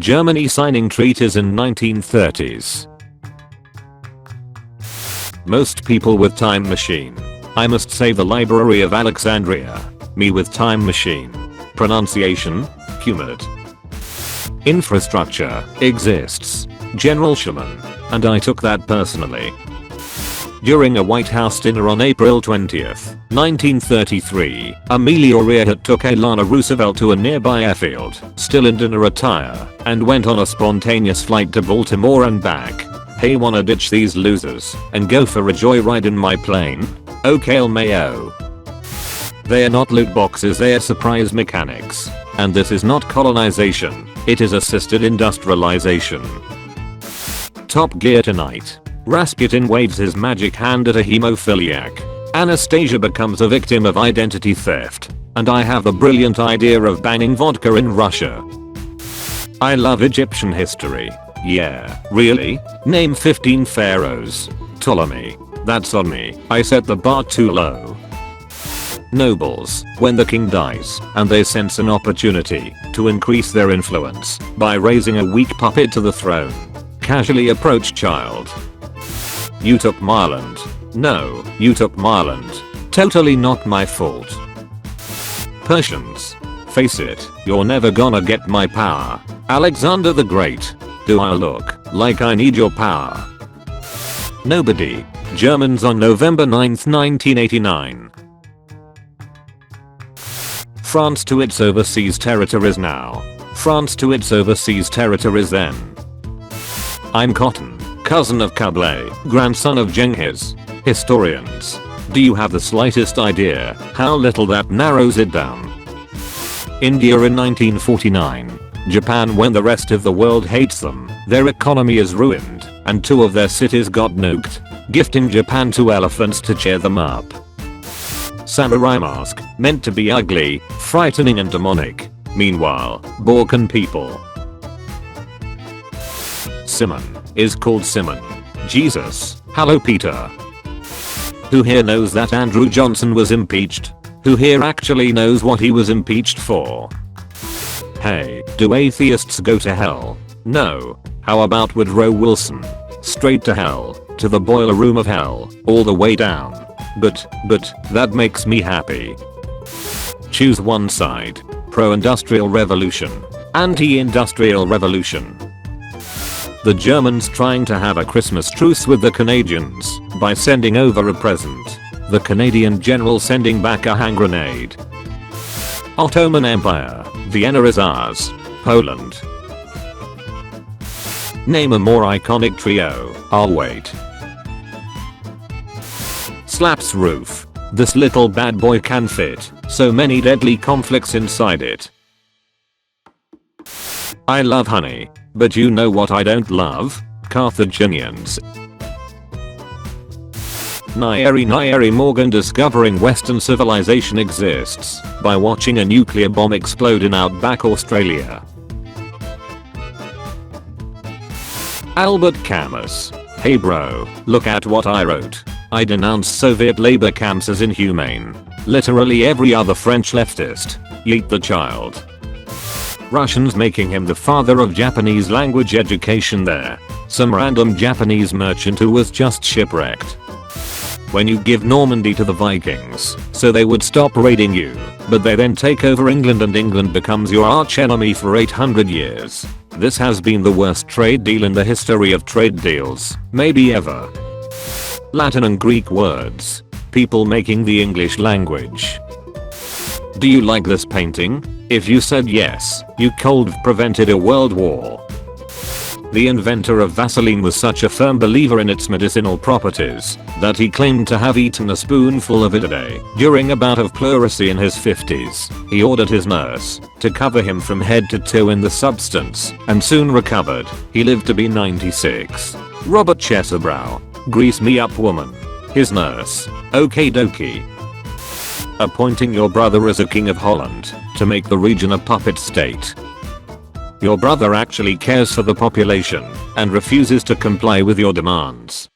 Germany signing treaties in 1930s. Most people with time machine. I must say the Library of Alexandria. Me with time machine. Pronunciation, humid. Infrastructure exists. General Sherman. And I took that personally. During a White House dinner on April 20th, 1933, Amelia Earhart took Eleanor Roosevelt to a nearby airfield, still in dinner attire, and went on a spontaneous flight to Baltimore and back. Hey, wanna ditch these losers and go for a joyride in my plane? Okay, LMAO. They are not loot boxes, they are surprise mechanics. And this is not colonization, it is assisted industrialization. Top Gear tonight. Rasputin waves his magic hand at a hemophiliac. Anastasia becomes a victim of identity theft. And I have the brilliant idea of banning vodka in Russia. I love Egyptian history. Yeah, really? Name 15 pharaohs. Ptolemy. That's on me, I set the bar too low. Nobles, when the king dies and they sense an opportunity to increase their influence by raising a weak puppet to the throne, casually approach child. You took Marland. No, you took Marland. Totally not my fault. Persians. Face it, you're never gonna get my power. Alexander the Great. Do I look like I need your power? Nobody. Germans on November 9th, 1989. France to its overseas territories now. France to its overseas territories then. I'm Cotton. Cousin of Kublai, grandson of Genghis. Historians. Do you have the slightest idea how little that narrows it down? India in 1949. Japan when the rest of the world hates them, their economy is ruined, and 2 of their cities got nuked, gifting Japan 2 elephants to cheer them up. Samurai mask, meant to be ugly, frightening and demonic. Meanwhile, Balkan people. Simon is called Simon. Jesus. Hello Peter. Who here knows that Andrew Johnson was impeached? Who here actually knows what he was impeached for? Hey, do atheists go to hell? No. How about Woodrow Wilson? Straight to hell, to the boiler room of hell, all the way down. But, that makes me happy. Choose one side. Pro-industrial revolution. Anti-industrial revolution. The Germans trying to have a Christmas truce with the Canadians by sending over a present. The Canadian general sending back a hand grenade. Ottoman Empire. Vienna is ours. Poland. Name a more iconic trio. I'll wait. Slaps roof. This little bad boy can fit so many deadly conflicts inside it. I love honey. But you know what I don't love? Carthaginians. Nyeri Morgan discovering Western civilization exists by watching a nuclear bomb explode in outback Australia. Albert Camus. Hey bro, look at what I wrote. I denounce Soviet labor camps as inhumane. Literally every other French leftist. Yeet the child. Russians making him the father of Japanese language education there. Some random Japanese merchant who was just shipwrecked. When you give Normandy to the Vikings, so they would stop raiding you, but they then take over England and England becomes your arch enemy for 800 years. This has been the worst trade deal in the history of trade deals, maybe ever. Latin and Greek words. People making the English language. Do you like this painting? If you said yes, you could have prevented a world war. The inventor of Vaseline was such a firm believer in its medicinal properties that he claimed to have eaten a spoonful of it a day. During a bout of pleurisy in his 50s, he ordered his nurse to cover him from head to toe in the substance and soon recovered. He lived to be 96. Robert Chesserbrow. Grease me up woman. His nurse. Okie dokie. Appointing your brother as a king of Holland to make the region a puppet state. Your brother actually cares for the population and refuses to comply with your demands.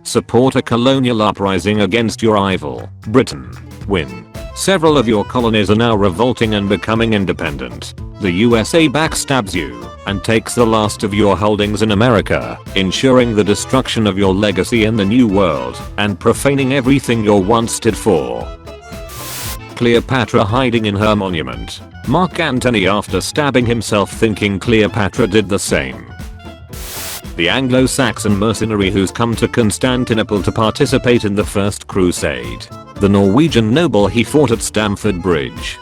Support a colonial uprising against your rival, Britain. Win. Several of your colonies are now revolting and becoming independent. The USA backstabs you and takes the last of your holdings in America, ensuring the destruction of your legacy in the New World and profaning everything you once stood for. Cleopatra hiding in her monument. Mark Antony after stabbing himself thinking Cleopatra did the same. The Anglo-Saxon mercenary who's come to Constantinople to participate in the First Crusade. The Norwegian noble he fought at Stamford Bridge.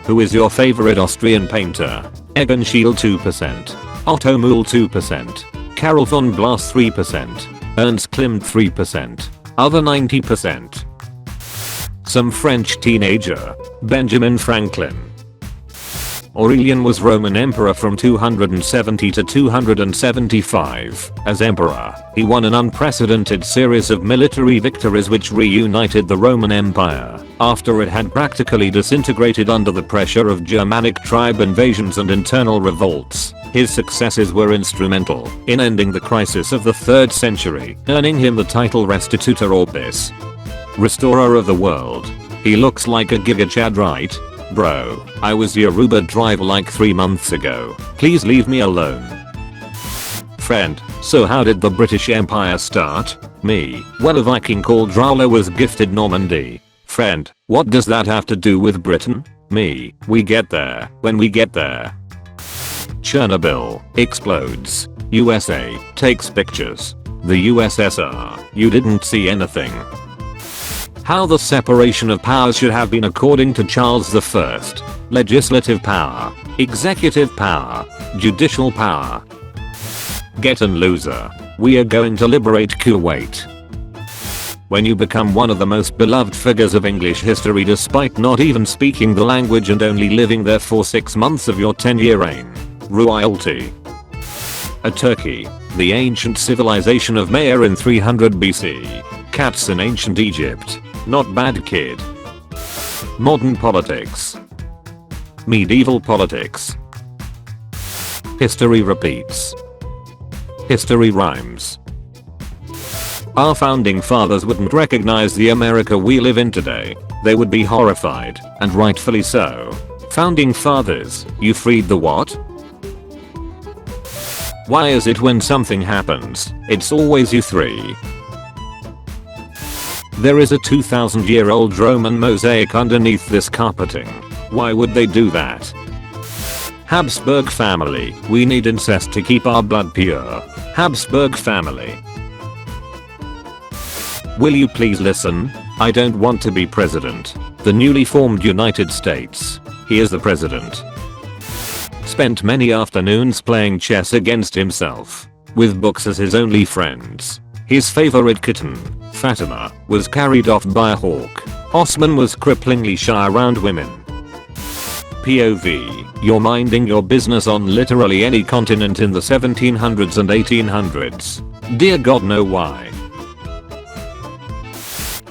Who is your favorite Austrian painter? Egon Schiele 2%. Otto Muhl 2%. Karel von Blas 3%. Ernst Klimt 3%. Other 90%. Some French teenager. Benjamin Franklin. Aurelian was Roman emperor from 270 to 275. As emperor, he won an unprecedented series of military victories which reunited the Roman Empire after it had practically disintegrated under the pressure of Germanic tribe invasions and internal revolts. His successes were instrumental in ending the crisis of the 3rd century, earning him the title Restitutor Orbis, restorer of the world. He looks like a Giga Chad, right? Bro, I was your Uber driver like 3 months ago. Please leave me alone. Friend, so how did the British Empire start? Me, well, a Viking called Rollo was gifted Normandy. Friend, what does that have to do with Britain? Me, we get there when we get there. Chernobyl explodes. USA takes pictures. The USSR, you didn't see anything. How the separation of powers should have been according to Charles I. Legislative power, executive power, judicial power. Get and loser. We are going to liberate Kuwait. When you become one of the most beloved figures of English history despite not even speaking the language and only living there for 6 months of your 10-year reign. Royalty. A Turkey, the ancient civilization of Maya in 300 BC. Cats in ancient Egypt. Not bad, kid. Modern politics. Medieval politics. History repeats. History rhymes. Our founding fathers wouldn't recognize the America we live in today. They would be horrified, and rightfully so. Founding fathers, you freed the what? Why is it when something happens, it's always you three? There is a 2,000-year-old Roman mosaic underneath this carpeting. Why would they do that? Habsburg family, we need incest to keep our blood pure. Habsburg family. Will you please listen? I don't want to be president. The newly formed United States. He is the president. Spent many afternoons playing chess against himself, with books as his only friends. His favorite kitten, Fatima, was carried off by a hawk. Osman was cripplingly shy around women. POV, you're minding your business on literally any continent in the 1700s and 1800s. Dear God, know why.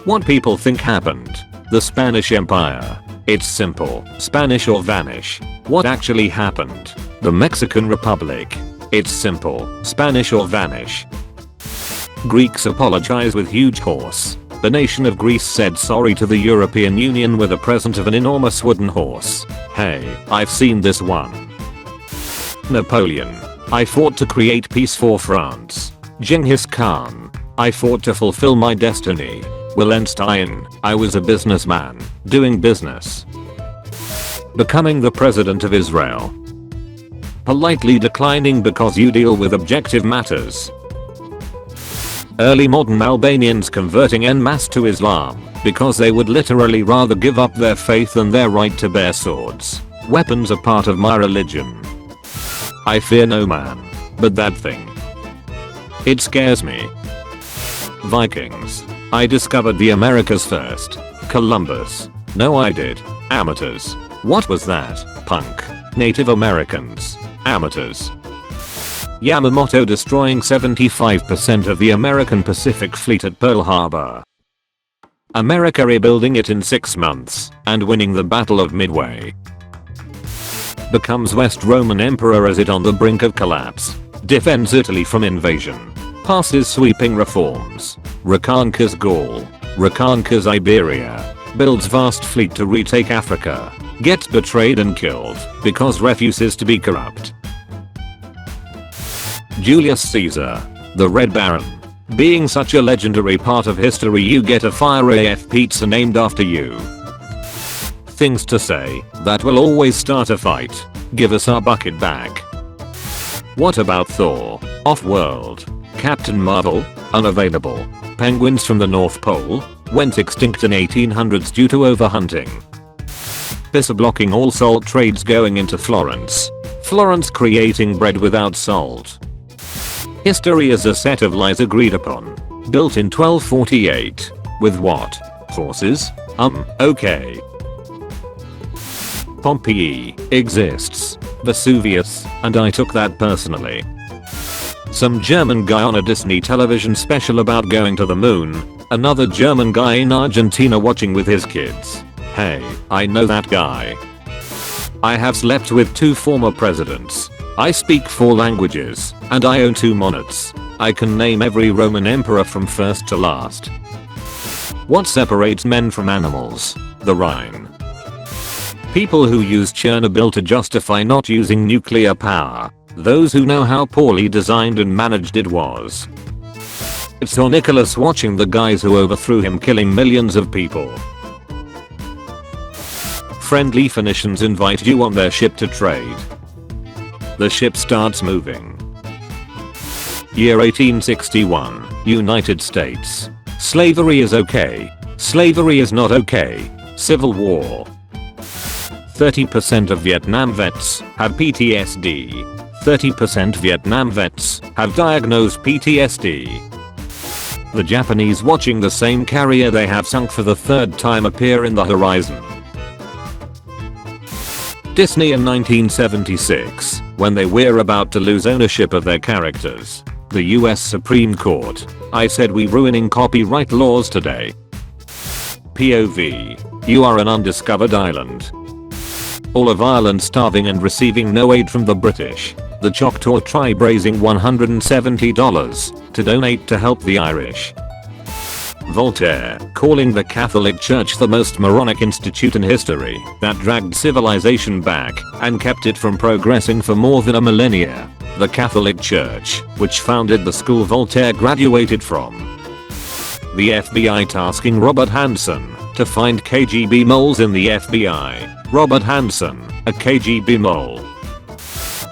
What people think happened. The Spanish Empire. It's simple, Spanish or vanish. What actually happened? The Mexican Republic. It's simple, Spanish or vanish. Greeks apologize with huge horse. The nation of Greece said sorry to the European Union with a present of an enormous wooden horse. Hey, I've seen this one. Napoleon. I fought to create peace for France. Genghis Khan. I fought to fulfill my destiny. Wallenstein. I was a businessman, doing business. Becoming the president of Israel. Politely declining because you deal with objective matters. Early modern Albanians converting en masse to Islam because they would literally rather give up their faith than their right to bear swords. Weapons are part of my religion. I fear no man, but that thing. It scares me. Vikings. I discovered the Americas first. Columbus. No, I did. Amateurs. What was that? Punk. Native Americans. Amateurs. Yamamoto destroying 75% of the American Pacific Fleet at Pearl Harbor. America rebuilding it in 6 months and winning the Battle of Midway. Becomes West Roman Emperor as it on the brink of collapse. Defends Italy from invasion. Passes sweeping reforms. Reconquers Gaul. Reconquers Iberia. builds vast fleet to retake Africa, gets betrayed and killed because refuses to be corrupt. Julius Caesar, the Red Baron. Being such a legendary part of history, you get a Fire AF pizza named after you. Things to say that will always start a fight. Give us our bucket back. What about Thor? Off-world. Captain Marvel? Unavailable. Penguins from the North Pole? Went extinct in 1800s due to overhunting. Pisa blocking all salt trades going into Florence. Florence creating bread without salt. History is a set of lies agreed upon. Built in 1248. With what? Horses? Okay. Pompeii exists. Vesuvius, and I took that personally. Some German guy on a Disney television special about going to the moon. Another German guy in Argentina watching with his kids. Hey, I know that guy. I have slept with 2 former presidents. I speak 4 languages, and I own 2 monads. I can name every Roman emperor from first to last. What separates men from animals? The Rhine. People who use Chernobyl to justify not using nuclear power. Those who know how poorly designed and managed it was. It saw Nicholas watching the guys who overthrew him killing millions of people. Friendly Phoenicians invite you on their ship to trade. The ship starts moving. Year 1861, United States. Slavery is okay. Slavery is not okay. Civil War. 30% of Vietnam vets have PTSD. 30% Vietnam vets have diagnosed PTSD. The Japanese watching the same carrier they have sunk for the 3rd time appear in the horizon. Disney in 1976, when they were about to lose ownership of their characters. The US Supreme Court. I said we ruining copyright laws today. POV. You are an undiscovered island. All of Ireland starving and receiving no aid from the British. The Choctaw tribe raising $170 to donate to help the Irish. Voltaire calling the Catholic Church the most moronic institute in history that dragged civilization back and kept it from progressing for more than a millennia. The Catholic Church, which founded the school Voltaire graduated from. The FBI tasking Robert Hansen to find KGB moles in the FBI. Robert Hansen, a KGB mole.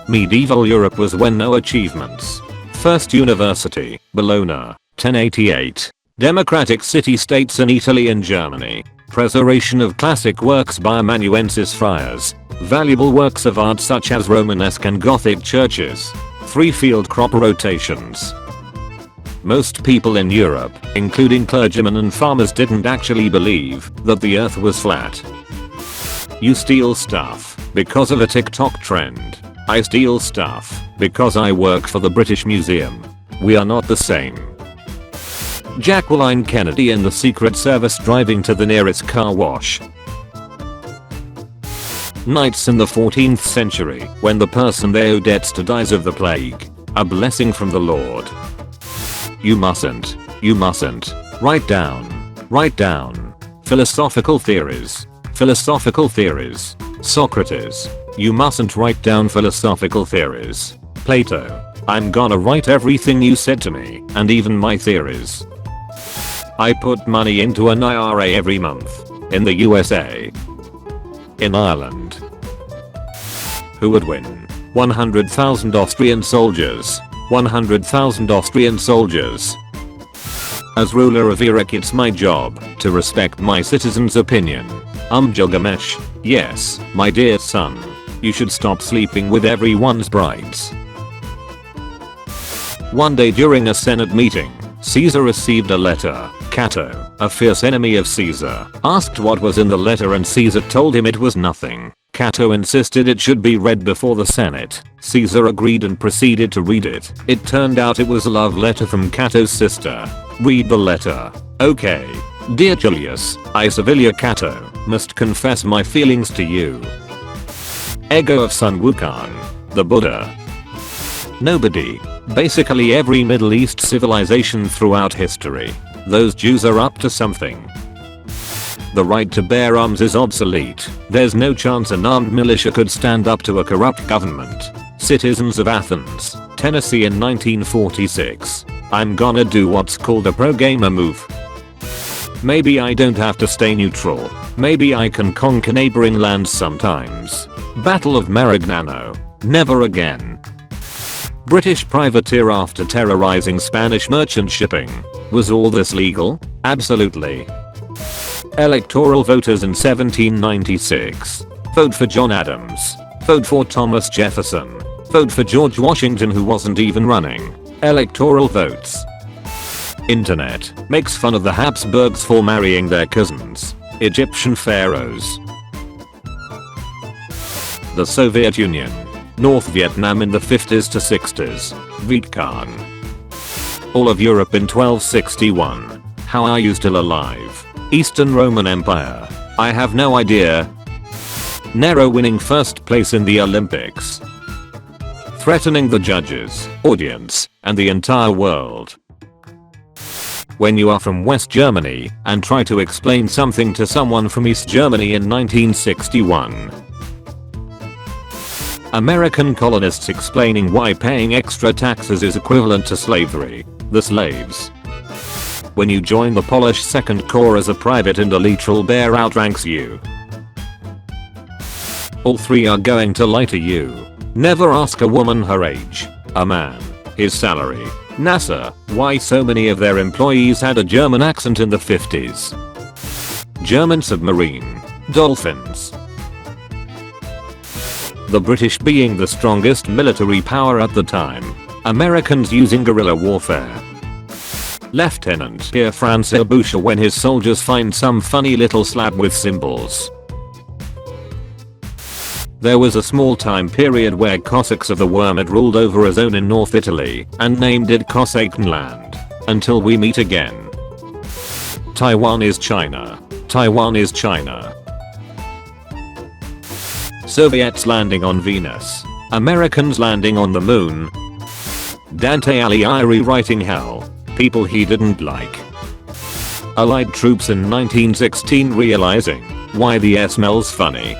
Medieval Europe was when no achievements. First university, Bologna, 1088. Democratic city-states in Italy and Germany. Preservation of classic works by amanuensis friars. Valuable works of art such as Romanesque and Gothic churches. 3 field crop rotations. Most people in Europe, including clergymen and farmers, didn't actually believe that the earth was flat. You steal stuff because of a TikTok trend. I steal stuff because I work for the British Museum. We are not the same. Jacqueline Kennedy in the Secret Service driving to the nearest car wash. Knights in the 14th century, when the person they owe debts to dies of the plague. A blessing from the Lord. You mustn't. Write down. Philosophical theories. Socrates. You mustn't write down philosophical theories. Plato. I'm gonna write everything you said to me, and even my theories. I put money into an IRA every month. In the USA. In Ireland. Who would win? 100,000 Austrian soldiers. 100,000 Austrian soldiers. As ruler of Iraq, it's my job to respect my citizens' opinion. Gilgamesh. Yes, my dear son. You should stop sleeping with everyone's brides. One day during a Senate meeting, Caesar received a letter. Cato, a fierce enemy of Caesar, asked what was in the letter and Caesar told him it was nothing. Cato insisted it should be read before the Senate. Caesar agreed and proceeded to read it. It turned out it was a love letter from Cato's sister. Read the letter. Okay. Dear Julius, I Servilia Cato, must confess my feelings to you. Ego of Sun Wukong. The Buddha. Nobody. Basically every Middle East civilization throughout history. Those Jews are up to something. The right to bear arms is obsolete. There's no chance an armed militia could stand up to a corrupt government. Citizens of Athens, Tennessee in 1946. I'm gonna do what's called a pro-gamer move. Maybe I don't have to stay neutral. Maybe I can conquer neighboring lands sometimes. Battle of Marignano. Never again. British privateer after terrorizing Spanish merchant shipping. Was all this legal? Absolutely. Electoral voters in 1796. Vote for John Adams. Vote for Thomas Jefferson. Vote for George Washington, who wasn't even running. Electoral votes. Internet makes fun of the Habsburgs for marrying their cousins, Egyptian pharaohs. The Soviet Union. North Vietnam in the 50s to 60s. Viet Cong. All of Europe in 1261. How are you still alive? Eastern Roman Empire. I have no idea. Nero winning first place in the Olympics. Threatening the judges, audience, and the entire world. When you are from West Germany and try to explain something to someone from East Germany in 1961. American colonists explaining why paying extra taxes is equivalent to slavery. The slaves. When you join the Polish Second Corps as a private and a literal bear outranks you. All three are going to lie to you. Never ask a woman her age. A man, his salary. NASA, why so many of their employees had a German accent in the 50s. German submarine. Dolphins. The British being the strongest military power at the time. Americans using guerrilla warfare. Lieutenant Pierre Francois Boucher when his soldiers find some funny little slab with symbols. There was a small time period where Cossacks of the Worm had ruled over a zone in North Italy and named it Cossackland. Until we meet again. Taiwan is China. Taiwan is China. Soviets landing on Venus. Americans landing on the moon. Dante Alighieri writing hell. People he didn't like. Allied troops in 1916 realizing why the air smells funny.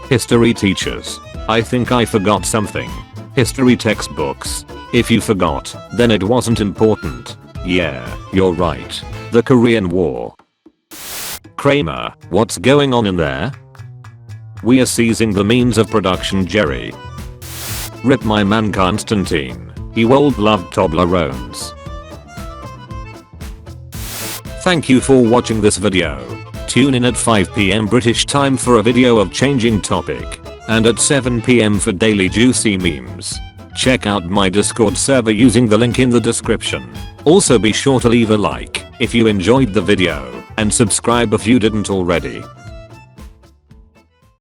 History teachers. I think I forgot something. History textbooks. If you forgot, then it wasn't important. Yeah, you're right. The Korean War. Kramer, what's going on in there? We are seizing the means of production, Jerry. Rip my man Constantine. He would love Toblerones. Thank you for watching this video. Tune in at 5 PM British time for a video of changing topic, and at 7 PM for daily juicy memes. Check out my Discord server using the link in the description. Also be sure to leave a like if you enjoyed the video, and subscribe if you didn't already.